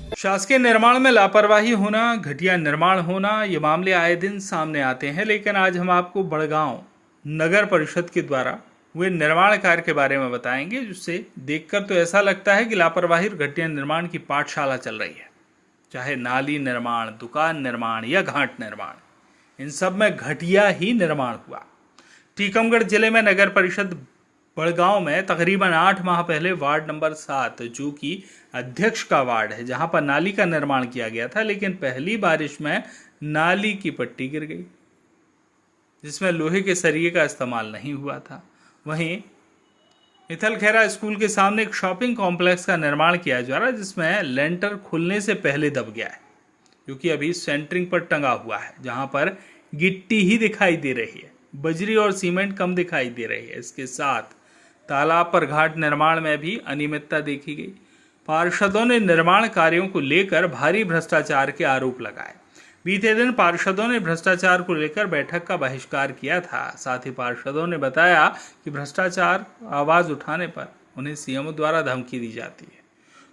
शासकीय निर्माण में लापरवाही होना, घटिया निर्माण होना, ये मामले आए दिन सामने आते हैं। लेकिन आज हम आपको बड़गांव नगर परिषद के द्वारा हुए निर्माण कार्य के बारे में बताएंगे, जिससे देखकर तो ऐसा लगता है कि लापरवाही और घटिया निर्माण की पाठशाला चल रही है। चाहे नाली निर्माण, दुकान निर्माण या घाट निर्माण, इन सब में घटिया ही निर्माण हुआ। टीकमगढ़ जिले में नगर परिषद बड़गांव में तकरीबन 8 माह पहले वार्ड नंबर 7, जो कि अध्यक्ष का वार्ड है, जहां पर नाली का निर्माण किया गया था, लेकिन पहली बारिश में नाली की पट्टी गिर गई, जिसमें लोहे के सरिये का इस्तेमाल नहीं हुआ था। वहीं इथलखेरा स्कूल के सामने एक शॉपिंग कॉम्प्लेक्स का निर्माण किया जा रहा है, जिसमें लेंटर खुलने से पहले दब गया है, क्योंकि अभी सेंटरिंग पर टंगा हुआ है, जहां पर गिट्टी ही दिखाई दे रही है, बजरी और सीमेंट कम दिखाई दे रही है। इसके साथ तालाब पर घाट निर्माण में भी अनियमितता देखी गई। पार्षदों ने निर्माण कार्यों को लेकर भारी भ्रष्टाचार के आरोप लगाए। बीते दिन पार्षदों ने भ्रष्टाचार को लेकर बैठक का बहिष्कार किया था। साथ ही पार्षदों ने बताया कि भ्रष्टाचार आवाज उठाने पर उन्हें सीएमओ द्वारा धमकी दी जाती है।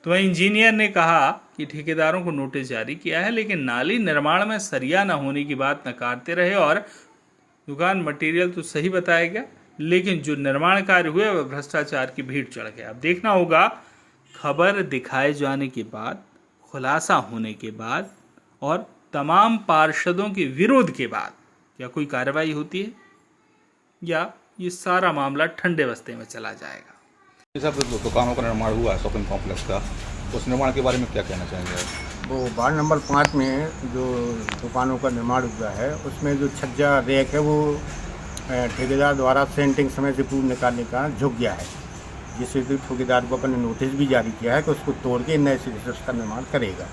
तो वहीं इंजीनियर ने कहा कि ठेकेदारों को नोटिस जारी किया है, लेकिन नाली निर्माण में सरिया न होने की बात नकारते रहे और दुकान मटेरियल तो सही बताया गया, लेकिन जो निर्माण कार्य हुए वह भ्रष्टाचार की भीड़ चढ़ गया। अब देखना होगा खबर दिखाए जाने के बाद, खुलासा होने के बाद और तमाम पार्षदों के विरोध के बाद क्या कोई कार्रवाई होती है या ये सारा मामला ठंडे बस्ते में चला जाएगा। ये सब दुकानों का निर्माण हुआ है शॉपिंग कॉम्प्लेक्स का, उस निर्माण के बारे में क्या कहना चाहेंगे? वो वार्ड नंबर 5 में जो दुकानों का निर्माण हुआ है, उसमें जो छज्जा रैक है वो ठेकेदार द्वारा सेंटिंग समय से पूर्व निकालने का झुक गया है, जिससे कि ठेकेदार को अपने नोटिस भी जारी किया है कि उसको तोड़ के नए सिरे से उसका निर्माण करेगा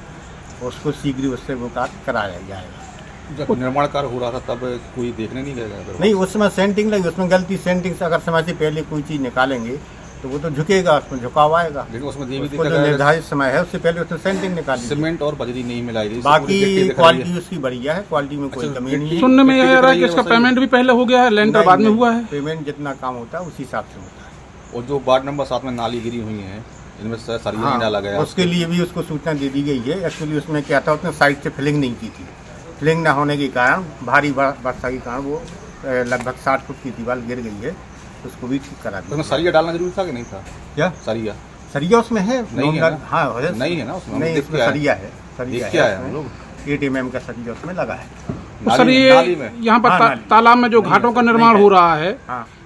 और उसको शीघ्र उससे वो कार्य कराया जाएगा। जब निर्माण कार्य हो रहा था तब कोई देखने नहीं गया? नहीं, उसमें सेंटिंग लगी, उसमें गलती सेंटिंग से अगर समय से पहले कोई चीज़ निकालेंगे तो वो तो झुकेगा, उसमें झुकाव आएगा। लेकिन उसमें ये भी उसको जो निर्धारित समय है उससे पहले उसने सेंटिंग निकाली, सीमेंट और बजरी नहीं मिलाई, बाकी क्वालिटी उसकी बढ़िया है, क्वालिटी में कोई कमी नहीं है। सुनने में यह आ रहा है कि इसका पेमेंट भी पहले हो गया है, लेंटर बाद में हुआ है। पेमेंट जितना काम होता है उसी हिसाब से होता है। और जो वार्ड नंबर 7 में नाली गिरी हुई है, इनमें सरिया नहीं डाला गया, उसके लिए भी उसको सूचना दे दी गई है। एक्चुअली उसमें क्या था, उसने साइड से फिलिंग नहीं की थी। फिलिंग न होने के कारण, भारी वर्षा के कारण वो लगभग 60 फुट की दीवार गिर गई है, उसको भी ठीक करा दिया। उसमें सरिया डालना जरूरी था कि नहीं था? क्या सरिया उसमें है? नहीं है ना? हाँ, नहीं है ना उसमें? नहीं, उसमें सरिया है, क्या है हम लोग 8 mm का सरिया उसमें लगा है। तो सर ये यहाँ पर तालाब में जो घाटों का निर्माण हो रहा है,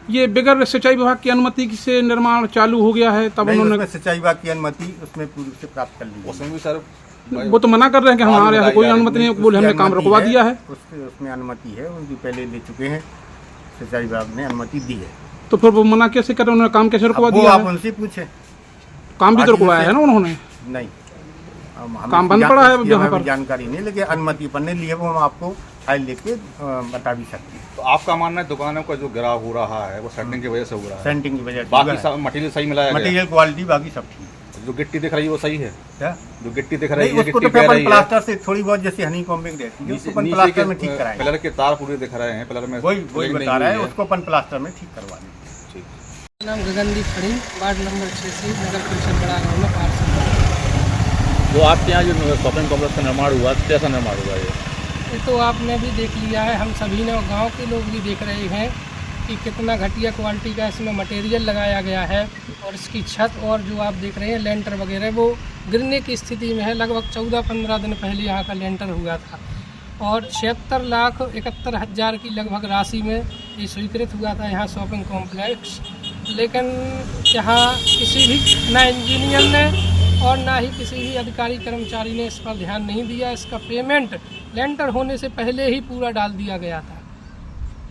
ये बगैर सिंचाई विभाग की अनुमति से निर्माण चालू हो गया है, तब उन्होंने सिंचाई विभाग की अनुमति उसमें पूर्व से प्राप्त कर ली। उसमें भी सर वो तो मना कर रहे हैं कि हमारे यहाँ कोई अनुमति नहीं, बोले हमने काम रुकवा दिया है। उसमें अनुमति है, उनकी पहले ले चुके हैं, सिंचाई विभाग ने अनुमति दी है। तो फिर वो मना कैसे कर, उन्होंने काम कैसे रुकवा दिया? आप उनसे पूछे, काम भी तो रुकवाया है ना उन्होंने? नहीं, काम बंद पड़ा है यहाँ पर, जानकारी नहीं, लेकिन अनुमति पन्ने लिए वो हम आपको फाइल लेके बता भी सकते हैं। तो आपका मानना है दुकानों का जो गिराव हो रहा है वो सेंटिंग की वजह से हो रहा है? सेंटिंग की वजह से, बाकी सब मटेरियल सही मिलाया गया? मटेरियल क्वालिटी बाकी सब ठीक है। जो गिट्टी दिख रही है वो सही है? क्या जो गिट्टी दिख रही है, उसको तो पेपर प्लास्टर से थोड़ी बहुत जैसे हनी कॉम्बिंग रहती है, उसको अपन प्लास्टर में ठीक कराएंगे। पिलर के तार पूरे दिख रहे हैं, पिलर में वही बता रहा है, उसको अपन प्लास्टर में ठीक करवा देंगे। नाम गगनदीप खड़ी, वार्ड नंबर 6 से नगर परिषद बड़गांव में पार्षद। तो आपके यहाँ जो शॉपिंग कॉम्प्लेक्स का निर्माण हुआ, कैसा निर्माण हुआ ये तो आपने भी देख लिया है, हम सभी ने, गांव के लोग भी देख रहे हैं कि कितना घटिया क्वालिटी का इसमें मटेरियल लगाया गया है। और इसकी छत और जो आप देख रहे हैं लेंटर वगैरह, वो गिरने की स्थिति में है। लगभग 14-15 दिन पहले यहाँ का लेंटर हुआ था और 76,71,000 की लगभग राशि में ये स्वीकृत हुआ था यहाँ शॉपिंग कॉम्प्लेक्स। लेकिन यहाँ किसी भी, ना इंजीनियर ने और ना ही किसी भी अधिकारी कर्मचारी ने इस पर ध्यान नहीं दिया। इसका पेमेंट लेंटर होने से पहले ही पूरा डाल दिया गया था।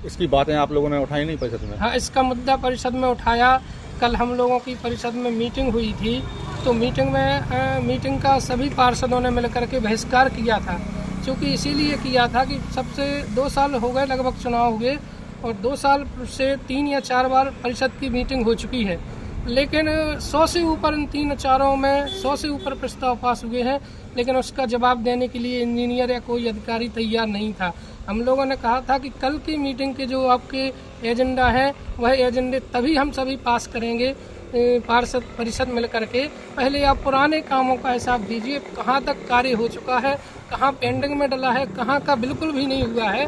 इसकी बातें आप लोगों ने उठाई नहीं परिषद में? हाँ, इसका मुद्दा परिषद में उठाया। कल हम लोगों की परिषद में मीटिंग हुई थी, तो मीटिंग का सभी पार्षदों ने मिलकर के बहिष्कार किया था, क्योंकि इसीलिए किया था कि सबसे 2 साल हो गए लगभग चुनाव हुए और 2 साल से 3 या 4 बार परिषद की मीटिंग हो चुकी है, लेकिन 100 से ऊपर इन 3-4 में 100 से ऊपर प्रस्ताव पास हुए हैं, लेकिन उसका जवाब देने के लिए इंजीनियर या कोई अधिकारी तैयार नहीं था। हम लोगों ने कहा था कि कल की मीटिंग के जो आपके एजेंडा है वह एजेंडे तभी हम सभी पास करेंगे पार्षद परिषद मिल करके पहले आप पुराने कामों का हिसाब दीजिए, कहाँ तक कार्य हो चुका है, कहाँ पेंडिंग में डला है, कहाँ का बिल्कुल भी नहीं हुआ है।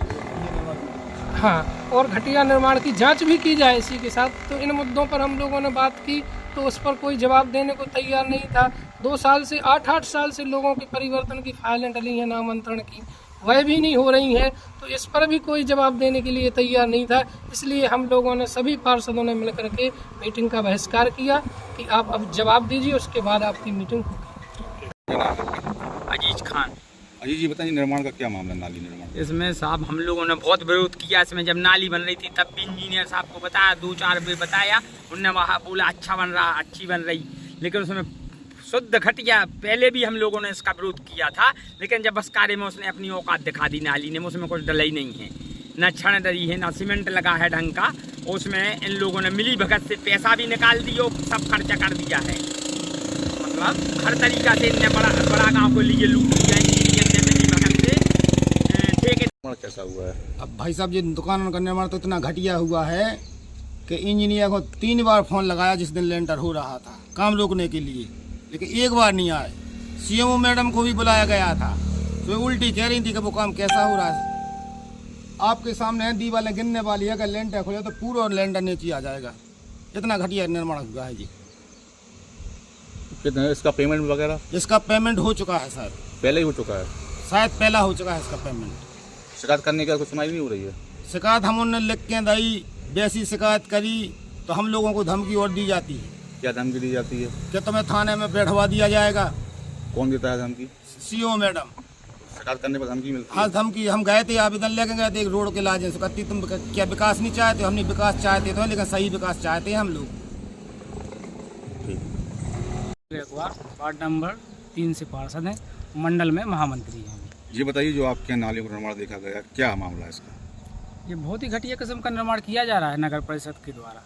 हाँ, और घटिया निर्माण की जांच भी की जाए इसी के साथ। तो इन मुद्दों पर हम लोगों ने बात की तो उस पर कोई जवाब देने को तैयार नहीं था। 2 साल से 8 साल से लोगों की परिवर्तन की फाइलें डली हैं नामांतरण की, वह भी नहीं हो रही हैं, तो इस पर भी कोई जवाब देने के लिए तैयार नहीं था। इसलिए हम लोगों ने सभी पार्षदों ने मिलकर के मीटिंग का बहिष्कार किया कि आप अब जवाब दीजिए, उसके बाद आपकी मीटिंग होगी। अजीज खान। अजीत जी बताइए, निर्माण का क्या मामला, नाली निर्माण? इसमें साहब हम लोगों ने बहुत विरोध किया। इसमें जब नाली बन रही थी तब भी इंजीनियर साहब को बताया, 2-4 बार बताया, उनने वहाँ बोला अच्छा बन रहा, अच्छी बन रही, लेकिन उसमें शुद्ध घटिया। पहले भी हम लोगों ने इसका विरोध किया था, लेकिन जब बस कार्य में उसने अपनी औकात दिखा दी नाली ने, उसमें कुछ डला ही नहीं है, न छड़ डली है, न सीमेंट लगा है ढंग का। उसमें इन लोगों ने मिली भगत से पैसा भी निकाल दिया, सब खर्चा कर दिया है। मतलब हर तरीका से इनने बड़ा गाँव को लिए लूट लिया इंजीनियर ने मिली भगत से। निर्माण कैसा हुआ है? अब भाई साहब, ये दुकान का निर्माण तो इतना घटिया हुआ है कि इंजीनियर को 3 बार फ़ोन लगाया जिस दिन लेंटर हो रहा था काम रोकने के लिए, लेकिन एक बार नहीं आए। सीएमओ मैडम को भी बुलाया गया था, तो वे उल्टी कह रही थी कि वो काम कैसा हो रहा है। आपके सामने है, दीवारें गिरने वाली है, अगर लेंटर खुले तो पूरा लेंटर नीचे आ जाएगा। इतना घटिया निर्माण हुआ है जी। कितना इसका पेमेंट वगैरह? इसका पेमेंट हो चुका है सर, पहले ही हो चुका है, शायद पहला हो चुका है इसका पेमेंट। शिकायत करने का कुछ सुनाई नहीं हो रही है? शिकायत हम उन्होंने लिख के दी, वैसी शिकायत करी तो हम लोगों को धमकी और दी जाती है। क्या धमकी दी जाती है? कि तुम्हें थाने में बैठवा दिया जाएगा। कौन देता है धमकी? CO madam. शिकायत करने पर धमकी मिलती है? हाँ, धमकी। हम गए थे, आवेदन लेके गए थे एक रोड के लाजे से, कहती तुम क्या विकास नहीं चाहते? हमने विकास चाहते थे, लेकिन सही विकास चाहते हैं हम लोग। वार्ड नंबर 3 से पार्षद हैं, मंडल में महामंत्री हैं। ये बताइए, जो आपके यहाँ नालियों का निर्माण देखा गया, क्या मामला है इसका? ये बहुत ही घटिया किस्म का निर्माण किया जा रहा है नगर परिषद के द्वारा,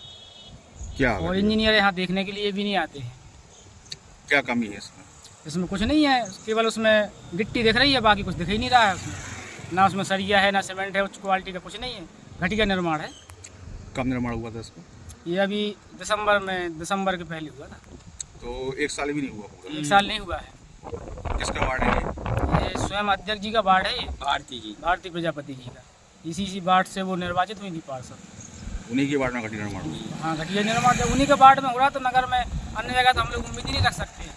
क्या और इंजीनियर यहाँ देखने के लिए भी नहीं आते हैं। क्या कमी है इसमें? इसमें कुछ नहीं है, केवल उसमें गिट्टी दिख रही है, बाकी कुछ दिख ही नहीं रहा है उसमें। ना उसमें सरिया है, ना सीमेंट है, उच्च क्वालिटी का कुछ नहीं है, घटिया निर्माण है। कब निर्माण हुआ था इसका? ये अभी दिसंबर के पहले हुआ था। तो 1 साल भी नहीं हुआ पूरा? 1 साल नहीं हुआ है। किसका वार्ड है ये स्वयं अध्यक्ष जी का वार्ड है, भारती प्रजापति जी का। इसी वार्ड से वो निर्वाचित हुई थी पार्षद। उन्हीं के वार्ड में घटिया निर्माण हुआ? हाँ, घटिया निर्माण जब उन्हीं के वार्ड में हो रहा तो नगर में अन्य जगह तो हम लोग उम्मीद ही नहीं रख सकते।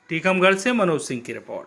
टीकमगढ़ से मनोज सिंह की रिपोर्ट।